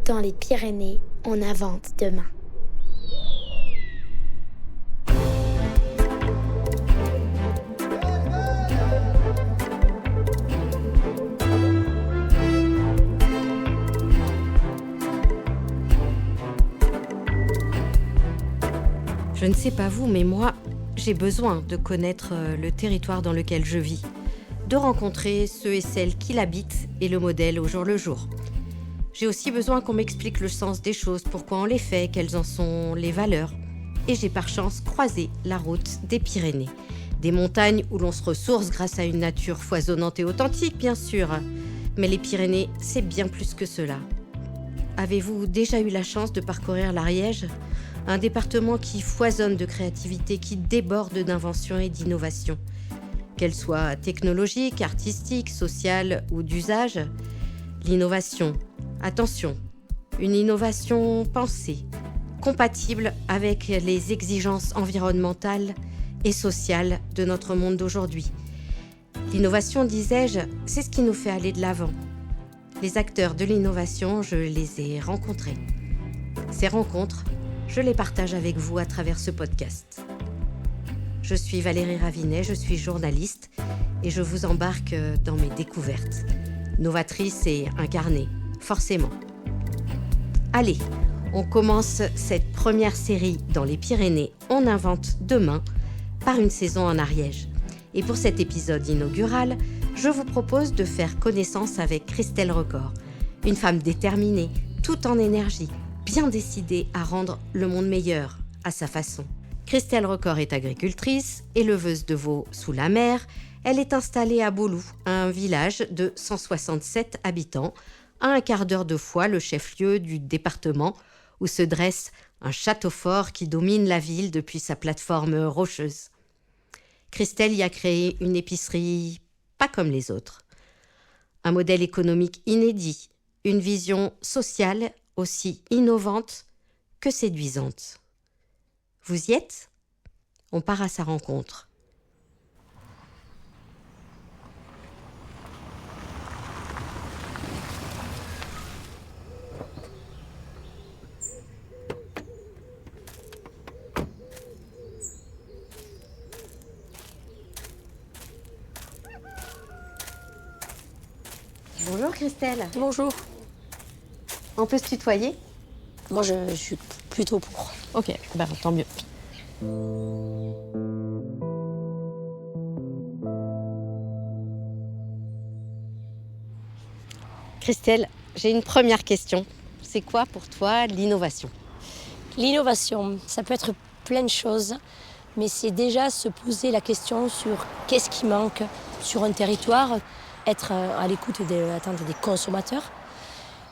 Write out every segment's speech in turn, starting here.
Dans les Pyrénées, on invente demain. Je ne sais pas vous, mais moi, j'ai besoin de connaître le territoire dans lequel je vis, de rencontrer ceux et celles qui l'habitent et le modèlent au jour le jour. J'ai aussi besoin qu'on m'explique le sens des choses, pourquoi on les fait, quelles en sont les valeurs. Et j'ai par chance croisé la route des Pyrénées. Des montagnes où l'on se ressource grâce à une nature foisonnante et authentique, bien sûr. Mais les Pyrénées, c'est bien plus que cela. Avez-vous déjà eu la chance de parcourir l'Ariège ? Un département qui foisonne de créativité, qui déborde d'invention et d'innovation. Qu'elle soit technologique, artistique, sociale ou d'usage, l'innovation, attention, une innovation pensée, compatible avec les exigences environnementales et sociales de notre monde d'aujourd'hui. L'innovation, disais-je, c'est ce qui nous fait aller de l'avant. Les acteurs de l'innovation, je les ai rencontrés. Ces rencontres, je les partage avec vous à travers ce podcast. Je suis Valérie Ravinet, je suis journaliste et je vous embarque dans mes découvertes. Novatrices et incarnées, forcément. Allez, on commence cette première série dans les Pyrénées, On invente demain, par une saison en Ariège. Et pour cet épisode inaugural, je vous propose de faire connaissance avec Christelle Recor, une femme déterminée, tout en énergie, bien décidée à rendre le monde meilleur à sa façon. Christelle Recor est agricultrice, éleveuse de veaux sous la mer. Elle est installée à Beauloup, un village de 167 habitants, à un quart d'heure de Foix, le chef-lieu du département, où se dresse un château fort qui domine la ville depuis sa plateforme rocheuse. Christelle y a créé une épicerie pas comme les autres. Un modèle économique inédit, une vision sociale aussi innovante que séduisante. Vous y êtes ? On part à sa rencontre. Bonjour Christelle. Bonjour. On peut se tutoyer ? Moi, je suis plutôt pour. Ok, tant mieux. Christelle, j'ai une première question. C'est quoi pour toi l'innovation ? L'innovation, ça peut être plein de choses, mais c'est déjà se poser la question sur qu'est-ce qui manque sur un territoire, être à l'écoute de l'attente des consommateurs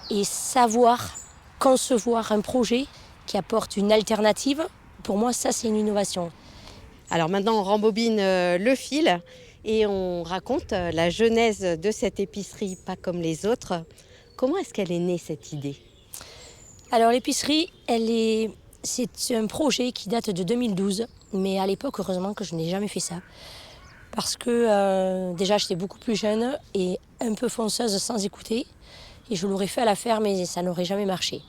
et savoir concevoir un projet qui apporte une alternative. Pour moi, ça, c'est une innovation. Alors maintenant, on rembobine le fil et on raconte la genèse de cette épicerie pas comme les autres. Comment est-ce qu'elle est née, cette idée ? Alors l'épicerie, c'est un projet qui date de 2012, mais à l'époque, heureusement que je n'ai jamais fait ça. Parce que déjà, j'étais beaucoup plus jeune et un peu fonceuse sans écouter. Et je l'aurais fait à la ferme, mais ça n'aurait jamais marché.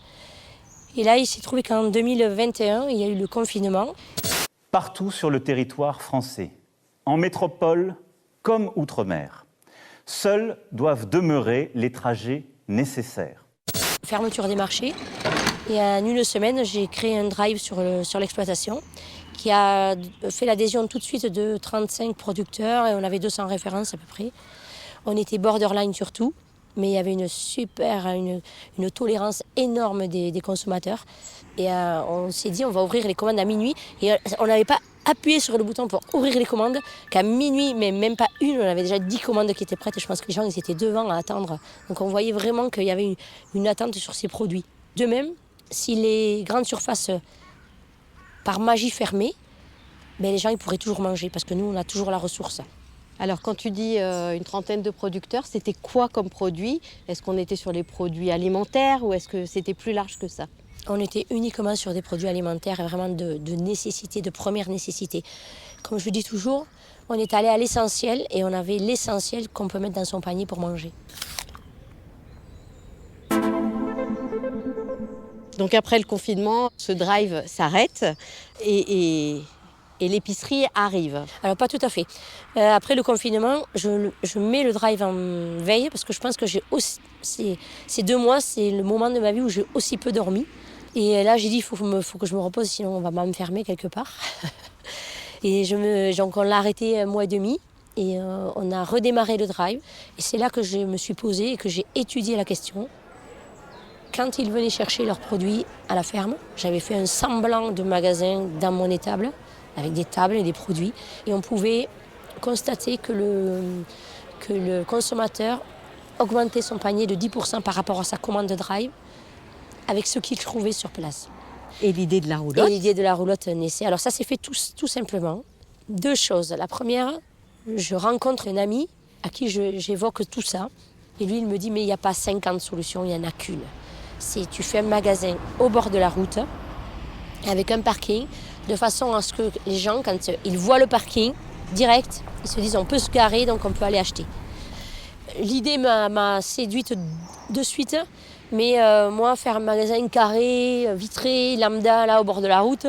Et là, il s'est trouvé qu'en 2021, il y a eu le confinement. Partout sur le territoire français, en métropole comme outre-mer, seuls doivent demeurer les trajets nécessaires. Fermeture des marchés. Et en une semaine, j'ai créé un drive sur l'exploitation qui a fait l'adhésion tout de suite de 35 producteurs et on avait 200 références à peu près. On était borderline sur tout. Mais il y avait une tolérance énorme des consommateurs. Et on s'est dit, on va ouvrir les commandes à minuit. Et on n'avait pas appuyé sur le bouton pour ouvrir les commandes qu'à minuit, mais même pas une, on avait déjà 10 commandes qui étaient prêtes. Je pense que les gens ils étaient devant à attendre. Donc on voyait vraiment qu'il y avait une attente sur ces produits. De même, si les grandes surfaces, par magie, fermaient, les gens ils pourraient toujours manger parce que nous, on a toujours la ressource. Alors quand tu dis une trentaine de producteurs, c'était quoi comme produit ? Est-ce qu'on était sur les produits alimentaires ou est-ce que c'était plus large que ça ? On était uniquement sur des produits alimentaires, vraiment de nécessité, de première nécessité. Comme je dis toujours, on est allé à l'essentiel et on avait l'essentiel qu'on peut mettre dans son panier pour manger. Donc après le confinement, ce drive s'arrête et l'épicerie arrive. Alors pas tout à fait. Après le confinement, je mets le drive en veille parce que je pense que ces 2 mois, c'est le moment de ma vie où j'ai aussi peu dormi. Et là, j'ai dit, il faut que je me repose, sinon on va m'enfermer quelque part. Et donc on l'a arrêté 1 mois et demi et on a redémarré le drive. Et c'est là que je me suis posée et que j'ai étudié la question. Quand ils venaient chercher leurs produits à la ferme, j'avais fait un semblant de magasin dans mon étable, avec des tables et des produits. Et on pouvait constater que le consommateur augmentait son panier de 10% par rapport à sa commande de drive avec ce qu'il trouvait sur place. Et l'idée de la roulotte? Et l'idée de la roulotte naissait. Alors ça s'est fait tout simplement. 2 choses. La première, je rencontre un ami à qui j'évoque tout ça. Et lui, il me dit, mais il n'y a pas 50 solutions, il n'y en a qu'une. C'est tu fais un magasin au bord de la route, avec un parking, de façon à ce que les gens, quand ils voient le parking, direct, ils se disent on peut se garer, donc on peut aller acheter. L'idée m'a séduite de suite, mais moi, faire un magasin carré, vitré, lambda, là, au bord de la route,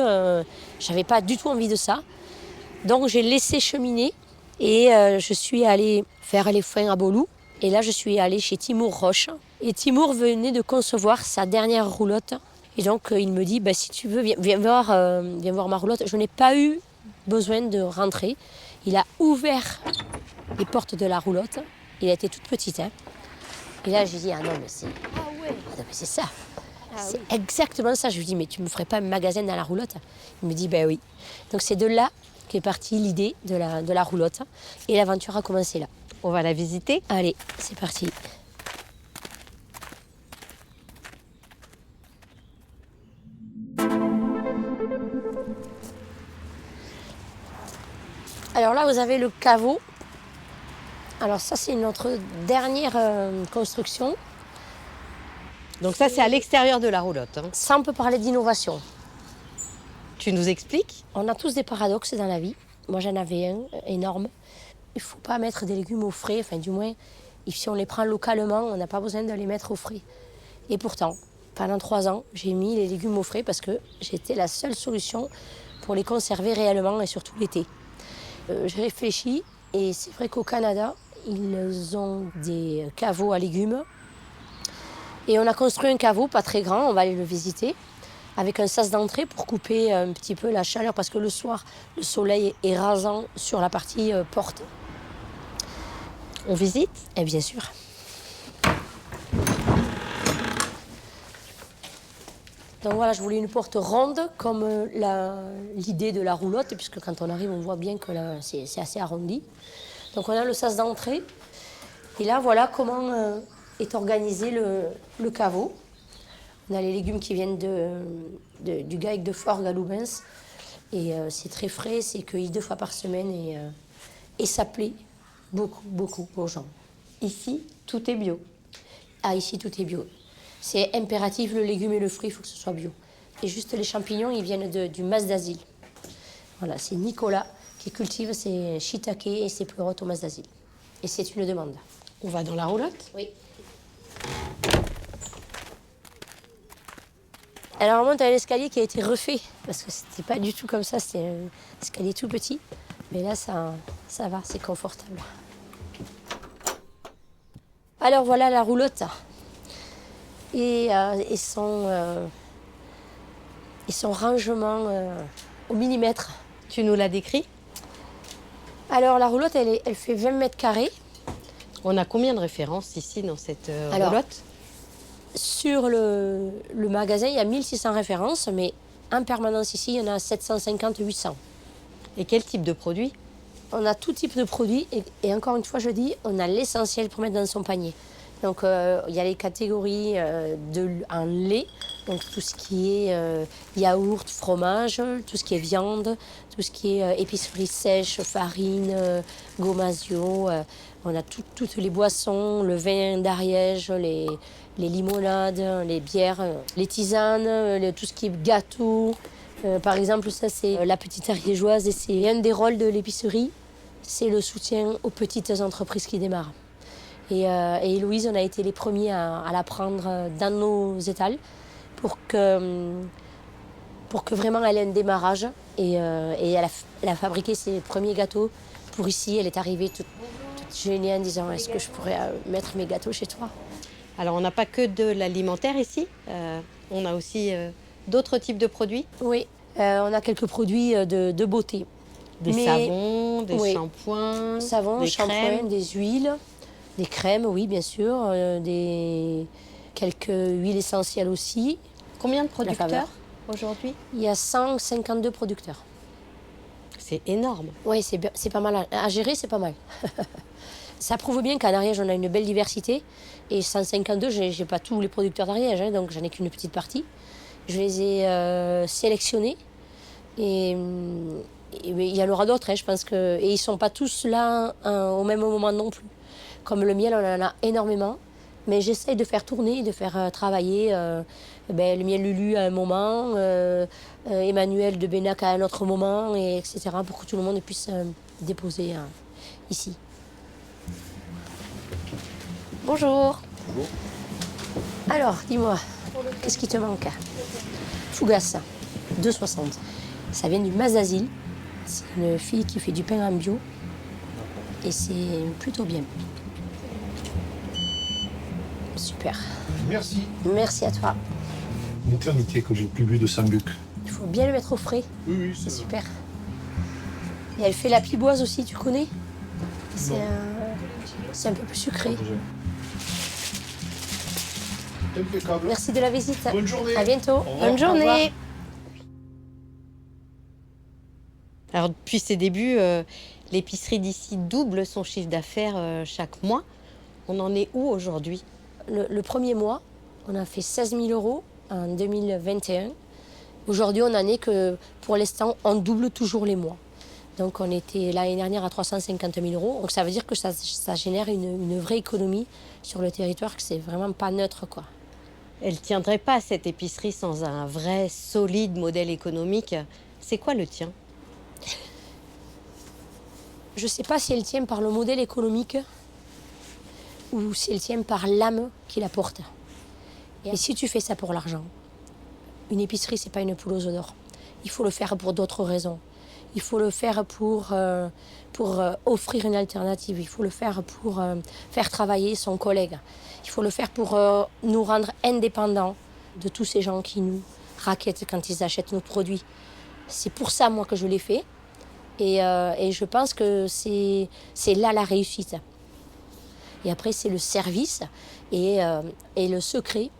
j'avais pas du tout envie de ça. Donc j'ai laissé cheminer et je suis allée faire les foins à Bolou. Et là, je suis allée chez Timour Roche. Et Timour venait de concevoir sa dernière roulotte. Et donc, il me dit, si tu veux, viens voir ma roulotte. Je n'ai pas eu besoin de rentrer. Il a ouvert les portes de la roulotte. Il a été toute petite. Hein. Et là, j'ai dit, ah non, mais c'est ça. C'est exactement ça. Je lui dis, mais tu ne me ferais pas un magasin dans la roulotte? Il me dit, ben oui. Donc, c'est de là qu'est partie l'idée de la roulotte. Et l'aventure a commencé là. On va la visiter? Allez, c'est parti. Alors là, vous avez le caveau. Alors ça, c'est notre dernière construction. Donc ça, c'est à l'extérieur de la roulotte. Hein. Ça, on peut parler d'innovation. Tu nous expliques? On a tous des paradoxes dans la vie. Moi, j'en avais un énorme. Il ne faut pas mettre des légumes au frais, enfin du moins, si on les prend localement, on n'a pas besoin de les mettre au frais. Et pourtant, pendant 3 ans, j'ai mis les légumes au frais parce que j'étais la seule solution pour les conserver réellement et surtout l'été. J'ai réfléchi et c'est vrai qu'au Canada, ils ont des caveaux à légumes. Et on a construit un caveau, pas très grand, on va aller le visiter, avec un sas d'entrée pour couper un petit peu la chaleur parce que le soir, le soleil est rasant sur la partie porte. On visite? Et bien sûr. Donc voilà, je voulais une porte ronde comme l'idée de la roulotte, puisque quand on arrive, on voit bien que c'est assez arrondi. Donc on a le sas d'entrée. Et là, voilà comment est organisé le caveau. On a les légumes qui viennent du GAEC de Forgues à Loubens. Et c'est très frais, c'est cueilli 2 fois par semaine et ça plaît beaucoup aux gens. Ici, tout est bio. Ah, ici, tout est bio. C'est impératif, le légume et le fruit, il faut que ce soit bio. Et juste les champignons, ils viennent du mas d'asile. Voilà, c'est Nicolas qui cultive ses shiitake et ses pleurotes au mas d'asile. Et c'est une demande. On va dans la roulotte? Oui. Alors on monte à l'escalier qui a été refait, parce que c'était pas du tout comme ça, c'était un escalier tout petit. Mais là, ça va, c'est confortable. Alors voilà la roulotte. Et son rangement au millimètre. Tu nous l'as décrit? Alors la roulotte, elle fait 20 mètres carrés. On a combien de références ici dans cette roulotte? Sur le magasin, il y a 1600 références, mais en permanence ici, il y en a 750-800. Et quel type de produit? On a tout type de produits et encore une fois, je dis, on a l'essentiel pour mettre dans son panier. Donc, il y a les catégories en lait, donc tout ce qui est yaourt, fromage, tout ce qui est viande, tout ce qui est épicerie sèche, farine, gomasio. On a toutes les boissons, le vin d'Ariège, les limonades, les bières, les tisanes, tout ce qui est gâteau. Par exemple, ça, c'est la petite ariégeoise et c'est un des rôles de l'épicerie, c'est le soutien aux petites entreprises qui démarrent. Et Héloïse, on a été les premiers à la prendre dans nos étals pour que vraiment elle ait un démarrage. Et elle a fabriqué ses premiers gâteaux pour ici. Elle est arrivée toute gênée en disant « Est-ce que je pourrais mettre mes gâteaux chez toi ?» Alors, on n'a pas que de l'alimentaire ici, on a aussi d'autres types de produits. Oui, on a quelques produits de beauté. Des savons, des oui, shampoings, savons, des shampoings, crèmes. des huiles, des crèmes, oui, bien sûr, quelques huiles essentielles aussi. Combien de faveur. producteurs aujourd'hui? Il y a 152 producteurs. C'est énorme. Oui, c'est pas mal. À gérer, c'est pas mal. Ça prouve bien qu'en Ariège, on a une belle diversité. Et 152, je n'ai pas tous les producteurs d'Ariège, hein, donc j'en ai qu'une petite partie. Je les ai sélectionnés. Et il y en aura d'autres, hein, je pense que. Et ils ne sont pas tous là au même moment non plus. Comme le miel, on en a énormément. Mais j'essaye de faire tourner, de faire travailler le miel Lulu à un moment, Emmanuel de Bénac à un autre moment, et etc. pour que tout le monde puisse déposer ici. Bonjour. Bonjour. Alors, dis-moi, qu'est-ce qui te manque? Fougasse, 2,60. Ça vient du Mazazil. C'est une fille qui fait du pain en bio. Et c'est plutôt bien. Super. Merci. Merci à toi. Une éternité que j'ai plus bu de Sambuc. Il faut bien le mettre au frais. Oui, C'est super. Et elle fait la piboise aussi, tu connais? C'est un peu plus sucré. Impeccable. Merci de la visite. Bonne journée. À bientôt. Au revoir. Bonne journée. Alors, depuis ses débuts, l'épicerie d'ici double son chiffre d'affaires chaque mois. On en est où aujourd'hui? Le premier mois, on a fait 16 000 € en 2021. Aujourd'hui, on en est que, pour l'instant, on double toujours les mois. Donc, on était l'année dernière à 350 000 €. Donc, ça veut dire que ça génère une vraie économie sur le territoire, que c'est vraiment pas neutre, quoi. Elle ne tiendrait pas, cette épicerie, sans un vrai, solide modèle économique. C'est quoi le tien? Je ne sais pas si elle tient par le modèle économique ou si elle tient par l'âme qui la porte. Et si tu fais ça pour l'argent, une épicerie, c'est pas une poule aux œufs d'or. Il faut le faire pour d'autres raisons. Il faut le faire pour offrir une alternative. Il faut le faire pour faire travailler son collègue. Il faut le faire pour nous rendre indépendants de tous ces gens qui nous raquettent quand ils achètent nos produits. C'est pour ça, moi, que je l'ai fait. Et je pense que c'est là la réussite. Et après, c'est le service. Et le secret,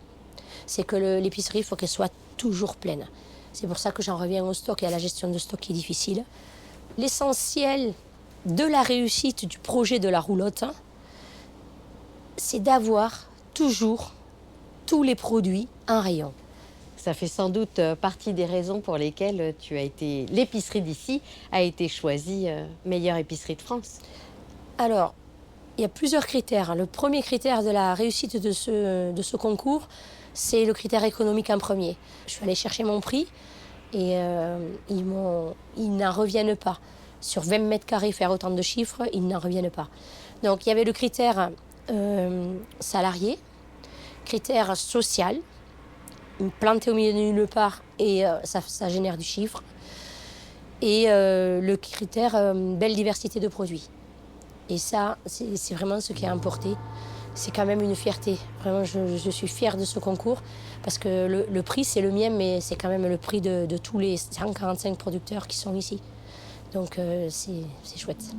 c'est que l'épicerie, il faut qu'elle soit toujours pleine. C'est pour ça que j'en reviens au stock et à la gestion de stock qui est difficile. L'essentiel de la réussite du projet de la roulotte, c'est d'avoir toujours tous les produits en rayon. Ça fait sans doute partie des raisons pour lesquelles l'épicerie d'ici a été choisie meilleure épicerie de France. Alors, il y a plusieurs critères. Le premier critère de la réussite de ce concours, c'est le critère économique en premier. Je suis allée chercher mon prix et ils n'en reviennent pas. Sur 20 mètres carrés, faire autant de chiffres, ils n'en reviennent pas. Donc, il y avait le critère salarié, critère social, planté au milieu de nulle part et ça génère du chiffre. Et le critère belle diversité de produits. Et ça, c'est vraiment ce qui a importé. C'est quand même une fierté. Vraiment, je suis fière de ce concours parce que le prix, c'est le mien, mais c'est quand même le prix de tous les 145 producteurs qui sont ici. Donc, c'est chouette.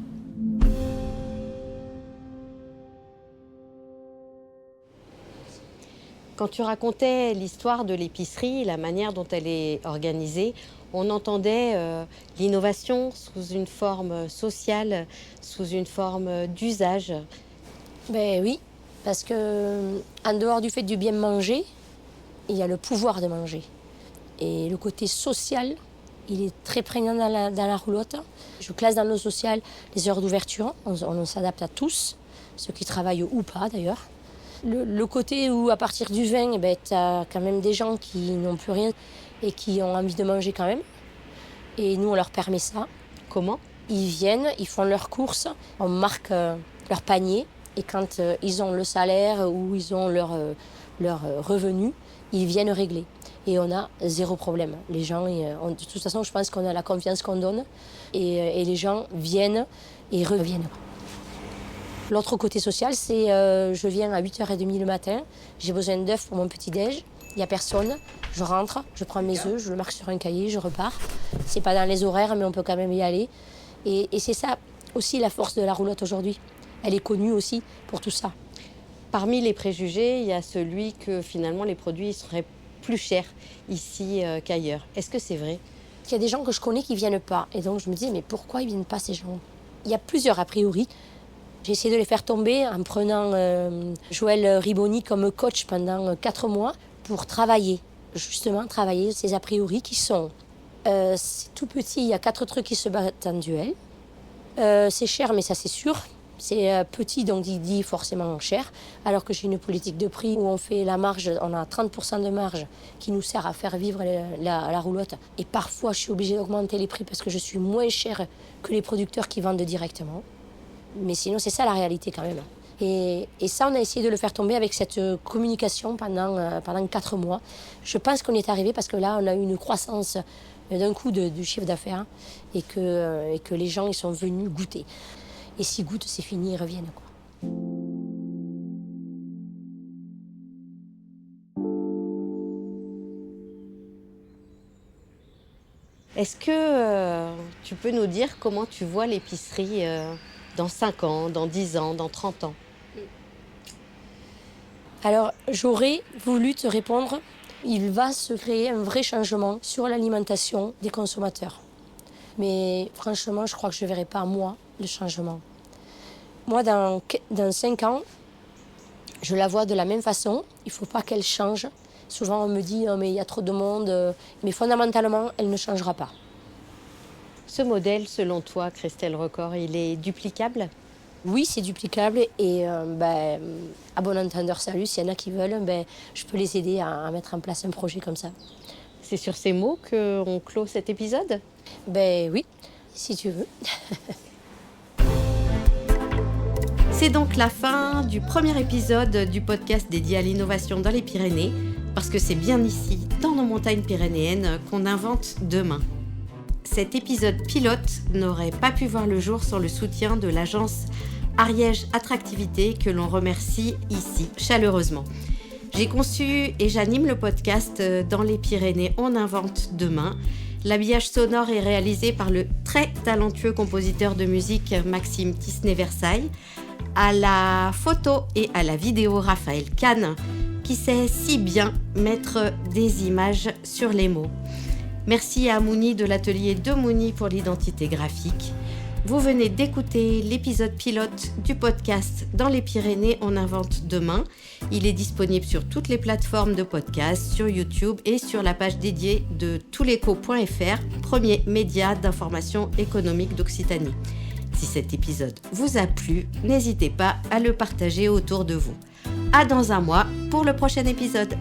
Quand tu racontais l'histoire de l'épicerie, la manière dont elle est organisée, on entendait l'innovation sous une forme sociale, sous une forme d'usage. Ben oui, parce que en dehors du fait du bien manger, il y a le pouvoir de manger. Et le côté social, il est très prégnant dans la roulotte. Je classe dans le social les heures d'ouverture. On s'adapte à tous, ceux qui travaillent ou pas d'ailleurs. Le côté où, à partir du 20, tu as quand même des gens qui n'ont plus rien et qui ont envie de manger quand même. Et nous, on leur permet ça. Comment? Ils viennent, ils font leurs courses, on marque leur panier Et quand ils ont le salaire ou ils ont leur revenu, ils viennent régler. Et on a zéro problème. Les gens, de toute façon, je pense qu'on a la confiance qu'on donne. Et les gens viennent et reviennent. L'autre côté social, c'est je viens à 8h30 le matin, j'ai besoin d'œufs pour mon petit-déj, il n'y a personne, je rentre, je prends mes œufs, je le marque sur un cahier, je repars. C'est pas dans les horaires, mais on peut quand même y aller. Et c'est ça aussi la force de la roulotte aujourd'hui. Elle est connue aussi pour tout ça. Parmi les préjugés, il y a celui que finalement les produits seraient plus chers ici qu'ailleurs. Est-ce que c'est vrai ? Il y a des gens que je connais qui ne viennent pas. Et donc je me dis, mais pourquoi ils ne viennent pas ces gens ? Il y a plusieurs a priori. J'ai essayé de les faire tomber en prenant Joël Riboni comme coach pendant 4 mois pour travailler ces a priori qui sont c'est tout petit, il y a 4 trucs qui se battent en duel. C'est cher, mais ça c'est sûr. C'est petit, donc il dit forcément cher, alors que j'ai une politique de prix où on fait la marge, on a 30% de marge qui nous sert à faire vivre la roulotte. Et parfois, je suis obligée d'augmenter les prix parce que je suis moins chère que les producteurs qui vendent directement. Mais sinon, c'est ça la réalité quand même. Et ça, on a essayé de le faire tomber avec cette communication pendant 4 mois. Je pense qu'on y est arrivé parce que là, on a eu une croissance d'un coup du chiffre d'affaires et que les gens ils sont venus goûter. Et s'ils goûtent, c'est fini, ils reviennent, quoi. Est-ce que tu peux nous dire comment tu vois l'épicerie dans 5 ans, dans 10 ans, dans 30 ans ? Alors, j'aurais voulu te répondre, il va se créer un vrai changement sur l'alimentation des consommateurs. Mais franchement, je crois que je ne verrai pas, moi, le changement. Moi, dans 5 ans, je la vois de la même façon. Il ne faut pas qu'elle change. Souvent, on me dit oh, mais il y a trop de monde. Mais fondamentalement, elle ne changera pas. Ce modèle, selon toi, Christelle Recor, il est duplicable ? Oui, c'est duplicable. Et à bon entendeur, salut, s'il y en a qui veulent, je peux les aider à mettre en place un projet comme ça. C'est sur ces mots qu'on clôt cet épisode ? Oui, si tu veux. C'est donc la fin du premier épisode du podcast dédié à l'innovation dans les Pyrénées, parce que c'est bien ici, dans nos montagnes pyrénéennes, qu'on invente demain. Cet épisode pilote n'aurait pas pu voir le jour sans le soutien de l'agence Ariège Attractivité, que l'on remercie ici chaleureusement. J'ai conçu et j'anime le podcast Dans les Pyrénées, on invente demain. L'habillage sonore est réalisé par le très talentueux compositeur de musique Maxime Tisney-Versailles. À la photo et à la vidéo, Raphaël Kahn, qui sait si bien mettre des images sur les mots. Merci à Mouni de l'atelier de Mouni pour l'identité graphique. Vous venez d'écouter l'épisode pilote du podcast Dans les Pyrénées, on invente demain. Il est disponible sur toutes les plateformes de podcast, sur YouTube et sur la page dédiée de touleco.fr, premier média d'information économique d'Occitanie. Si cet épisode vous a plu, n'hésitez pas à le partager autour de vous. À dans un mois pour le prochain épisode.